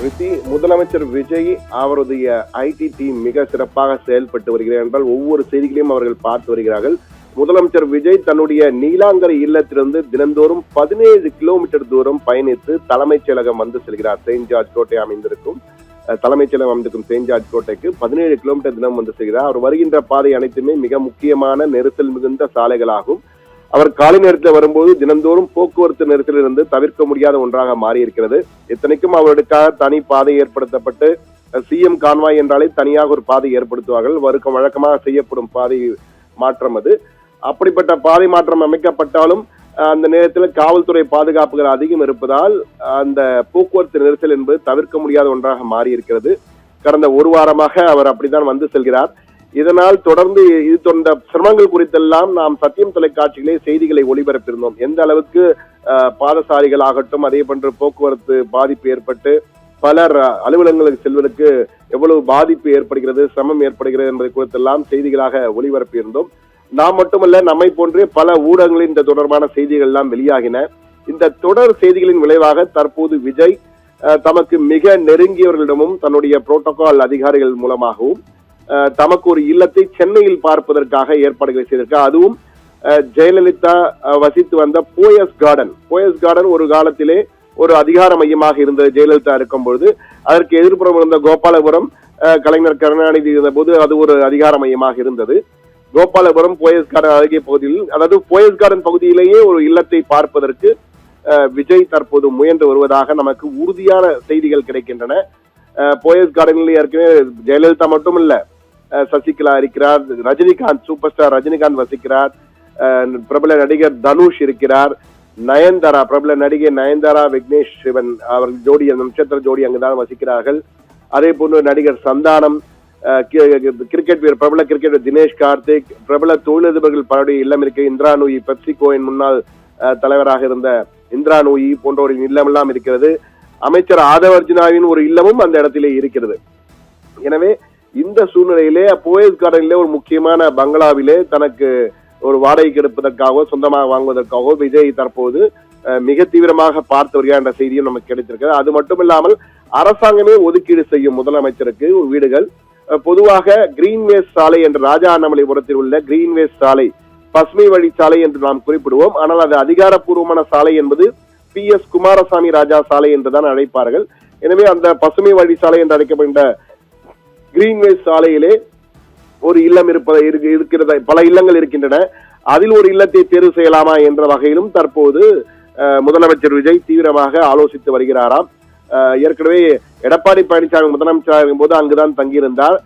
முதலமைச்சர் விஜய் அவருடைய ID team மிக சிறப்பாக செயல்பட்டு வருகிறார் என்றால் ஒவ்வொரு செய்திகளையும் அவர்கள் பார்த்து வருகிறார்கள். முதலமைச்சர் விஜய் தன்னுடைய நீலாங்கரை இல்லத்திலிருந்து தினந்தோறும் 17 கிலோமீட்டர் தூரம் பயணித்து தலைமைச் செயலகம் வந்து செல்கிறார். செயின்ட் ஜார்ஜ் கோட்டை அமைந்திருக்கும் தலைமைச் செயலகம் அமைந்திருக்கும் செயின்ட் ஜார்ஜ் கோட்டைக்கு 17 கிலோமீட்டர் தினம் வந்து செல்கிறார். அவர் வருகின்ற பாதை அனைத்துமே மிக முக்கியமான நெரிசல் மிகுந்த சாலைகளாகும். அவர் காலை நேரத்தில் வரும்போது தினந்தோறும் போக்குவரத்து நெரிசலிலிருந்து தவிர்க்க முடியாத ஒன்றாக மாறி இருக்கிறது. இத்தனைக்கும் அவர்களுக்காக தனி பாதை ஏற்படுத்தப்பட்டு சிஎம் கான்வாய் என்றாலே தனியாக ஒரு பாதை ஏற்படுத்துவார்கள். வழக்கமாக செய்யப்படும் பாதை மாற்றம் அது. அப்படிப்பட்ட பாதை மாற்றம் அமைக்கப்பட்டாலும் அந்த நேரத்தில் காவல்துறை பாதுகாப்புகள் அதிகம் இருப்பதால் அந்த போக்குவரத்து நெரிசல் என்பது தவிர்க்க முடியாத ஒன்றாக மாறி இருக்கிறது. கடந்த ஒரு வாரமாக அவர் அப்படித்தான் வந்து செல்கிறார். இதனால் தொடர்ந்து இது போன்ற சிரமங்கள் குறித்தெல்லாம் நாம் சத்தியம் தொலைக்காட்சிகளே செய்திகளை ஒளிபரப்பியிருந்தோம். எந்த அளவுக்கு பாதசாரிகள் ஆகட்டும், அதே போன்று போக்குவரத்து பாதிப்பு ஏற்பட்டு பலர் அலுவலகங்களுக்கு செல்வதற்கு எவ்வளவு பாதிப்பு ஏற்படுகிறது, சிரமம் ஏற்படுகிறது என்பதை குறித்தெல்லாம் செய்திகளாக ஒளிபரப்பியிருந்தோம். நாம் மட்டுமல்ல, நம்மை போன்றே பல ஊடகங்களில் இந்த தொடர்பான செய்திகள் எல்லாம் வெளியாகின. இந்த தொடர் செய்திகளின் விளைவாக தற்போது விஜய் தமக்கு மிக நெருங்கியவர்களிடமும் தன்னுடைய புரோட்டோகால் அதிகாரிகள் மூலமாகவும் தமக்கு ஒரு இல்லத்தை சென்னையில் பார்ப்பதற்காக ஏற்பாடுகளை செய்திருக்கார். அதுவும் ஜெயலலிதா வசித்து வந்த போயஸ் கார்டன் ஒரு காலத்திலே ஒரு அதிகார மையமாக இருந்தது. ஜெயலலிதா இருக்கும் பொழுது அதற்கு எதிர்ப்புறம் இருந்த கோபாலபுரம் கலைஞர் கருணாநிதி இருந்த போது அது ஒரு அதிகார மையமாக இருந்தது. கோபாலபுரம் போயஸ் கார்டன் அருகே பகுதியில், அதாவது போயஸ் கார்டன் பகுதியிலேயே ஒரு இல்லத்தை பார்ப்பதற்கு விஜய் தற்போது முயன்று வருவதாக நமக்கு உறுதியான செய்திகள் கிடைக்கின்றன. போயஸ் கார்டனில் ஏற்கனவே ஜெயலலிதா மட்டும் இல்ல, சசிகலா இருக்கிறார், ரஜினிகாந்த், சூப்பர் ஸ்டார் ரஜினிகாந்த் வசிக்கிறார், பிரபல நடிகர் தனுஷ் இருக்கிறார், நயன்தாரா, பிரபல நடிகை நயன்தாரா விக்னேஷ் சிவன் அவர்கள் ஜோடி, அந்த நட்சத்திர ஜோடி அங்குதான் வசிக்கிறார்கள். அதே போன்று நடிகர் சந்தானம், கிரிக்கெட் வீரர், பிரபல கிரிக்கெட் தினேஷ் கார்த்திக், பிரபல தொழிலதிபர்கள் பலருடைய இல்லம் இருக்கு. இந்திரா நூயி, பெப்சிகோவின் முன்னாள் தலைவராக இருந்த இந்திரா நூயி போன்றவரின் இல்லம் எல்லாம் இருக்கிறது. அமைச்சர் ஆதவர்ஜுனாவின் ஒரு இல்லமும் அந்த இடத்திலே இருக்கிறது. எனவே இந்த சூழ்நிலையிலே போயஸ் கார்டனிலே ஒரு முக்கியமான பங்களாவிலே தனக்கு ஒரு வாடகைக்கு எடுப்பதற்காகவோ சொந்தமாக வாங்குவதற்காகவோ விஜய் தற்போது மிக தீவிரமாக பார்த்து வருகிறார் என்ற செய்தியும் நமக்கு கிடைத்திருக்கிறது. அது மட்டுமில்லாமல் அரசாங்கமே ஒதுக்கீடு செய்யும் முதலமைச்சருக்கு வீடுகள். பொதுவாக கிரீன்வேஸ் சாலை என்ற ராஜா அண்ணாமலைபுரத்தில் உள்ள கிரீன்வேஸ் சாலை பசுமை வழி சாலை என்று நாம் குறிப்பிடுவோம். ஆனால் அது அதிகாரப்பூர்வமான சாலை என்பது PS குமாரசாமி ராஜா சாலை என்றுதான் அழைப்பார்கள். எனவே அந்த பசுமை வழி சாலை என்று அழைக்கப்படுகின்ற கிரீன்வேஸ் சாலையிலே ஒரு இல்லம் இருக்கிறது, பல இல்லங்கள் இருக்கின்றன. அதில் ஒரு இல்லத்தை தேர்வு செய்யலாமா என்ற வகையிலும் தற்போது முதலமைச்சர் விஜய் தீவிரமாக ஆலோசித்து வருகிறாராம். ஏற்கனவே எடப்பாடி பழனிசாமி முதலமைச்சராக இருக்கும் போது அங்குதான் தங்கியிருந்தார்.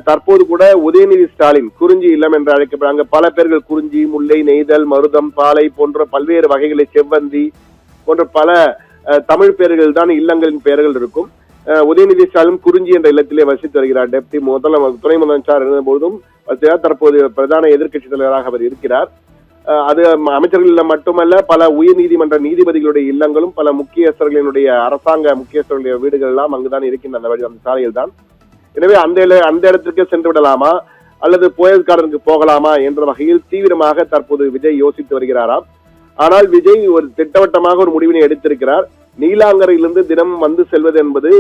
தற்போது கூட உதயநிதி ஸ்டாலின் குறிஞ்சி இல்லம் என்று அழைக்கப்படுறாங்க. பல பேர்கள் குறிஞ்சி, முல்லை, நெய்தல், மருதம், பாலை போன்ற பல்வேறு வகைகளை, செவ்வந்தி போன்ற பல தமிழ் பெயர்கள் தான் இல்லங்களின் பெயர்கள் இருக்கும். உதயநிதி ஸ்டாலின் குறிஞ்சி என்ற இல்லத்திலே வசித்து வருகிறார். டெப்டி துணை முதலமைச்சர் இருந்த போதும் தற்போது பிரதான எதிர்கட்சி தலைவராக அவர் இருக்கிறார். அது அமைச்சர்கள் இல்லம் மட்டுமல்ல, பல உயர் நீதிமன்ற நீதிபதிகளுடைய இல்லங்களும் பல முக்கியஸ்தர்களினுடைய அரசாங்க முக்கியஸ்தர்களுடைய வீடுகள் எல்லாம் அங்குதான் இருக்கின்றன, அந்த சாலையில் தான். எனவே அந்த இடத்திற்கு சென்று விடலாமா அல்லது போயஸ் கார்டனுக்கு போகலாமா என்ற வகையில் தீவிரமாக தற்போது விஜய் யோசித்து வருகிறாராம். ஆனால் விஜய் ஒரு திட்டவட்டமாக ஒரு முடிவினை எடுத்திருக்கிறார். நீலாங்கரையிலிருந்து தினம் வந்து செல்வது என்பது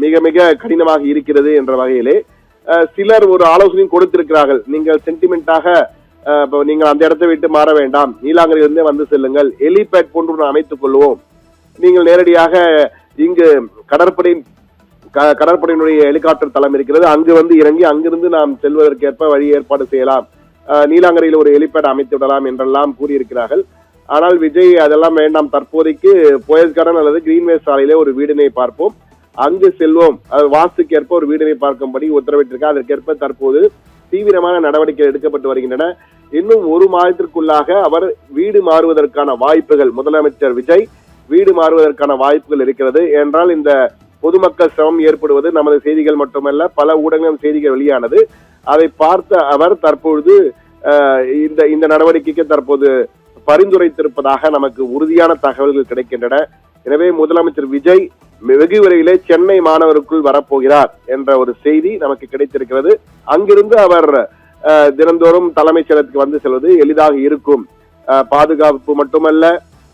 மிக மிக கடினமாக இருக்கிறது என்ற வகையிலே சிலர் ஒரு ஆலோசனையும் கொடுத்திருக்கிறார்கள். நீங்கள் சென்டிமெண்டாக நீங்கள் அந்த இடத்தை விட்டு மாற வேண்டாம், நீலாங்கரையிலிருந்தே வந்து செல்லுங்கள், ஹெலிபேட் போன்று அமைத்துக் கொள்வோம், நீங்கள் நேரடியாக இங்கு கடற்படையினுடைய ஹெலிகாப்டர் தளம் இருக்கிறது, அங்கு வந்து இறங்கி அங்கிருந்து நாம் செல்வதற்கேற்ப வழி ஏற்பாடு செய்யலாம், நீலாங்கரையில் ஒரு ஹெலிபேட் அமைத்து விடலாம் என்றெல்லாம் கூறியிருக்கிறார்கள். ஆனால் விஜய் அதெல்லாம் வேண்டாம், தற்போதைக்கு போயஸ் கார்டன் அல்லது கிரீன்வேஸ் சாலையிலே ஒரு வீடினை பார்ப்போம், அங்கு செல்வோம், வாஸ்துக்கு ஏற்ப ஒரு வீடினை பார்க்கும்படி உத்தரவிட்டிருக்க. அதற்கேற்ப தற்போது தீவிரமான நடவடிக்கைகள் எடுக்கப்பட்டு வருகின்றன. இன்னும் ஒரு மாதத்திற்குள்ளாக அவர் வீடு மாறுவதற்கான வாய்ப்புகள், முதலமைச்சர் விஜய் வீடு மாறுவதற்கான வாய்ப்புகள் இருக்கிறது. என்றால் இந்த பொதுமக்கள் சிரமம் ஏற்படுவது நமது செய்திகள் மட்டுமல்ல, பல ஊடகங்களும் செய்திகள் வெளியானது. அதை பார்த்த அவர் தற்பொழுது இந்த நடவடிக்கைக்கு தற்போது பரிந்துரைத்திருப்பதாக நமக்கு உறுதியான தகவல்கள் கிடைக்கின்றன. எனவே முதலமைச்சர் விஜய் வெகு விரைவிலே சென்னை மாநகருக்குள் வரப்போகிறார் என்ற ஒரு செய்தி நமக்கு கிடைத்திருக்கிறது. அங்கிருந்து அவர் தினந்தோறும் தலைமைச் செயலகத்துக்கு வந்து செல்வது எளிதாக இருக்கும். பாதுகாப்பு மட்டுமல்ல,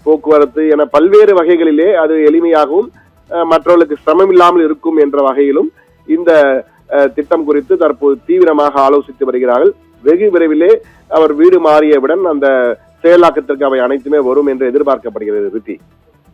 போக்குவரத்து என பல்வேறு வகைகளிலே அது எளிமையாகவும் மற்றவர்களுக்கு சிரமம் இல்லாமல் இருக்கும் என்ற வகையிலும் இந்த திட்டம் குறித்து தற்போது தீவிரமாக ஆலோசித்து வருகிறார்கள். வெகு விரைவிலே அவர் வீடு மாறியவுடன் அந்த செயலாக்கத்திற்கு அவை அனைத்துமே வரும் என்று எதிர்பார்க்கப்படுகிறது. ரித்தி.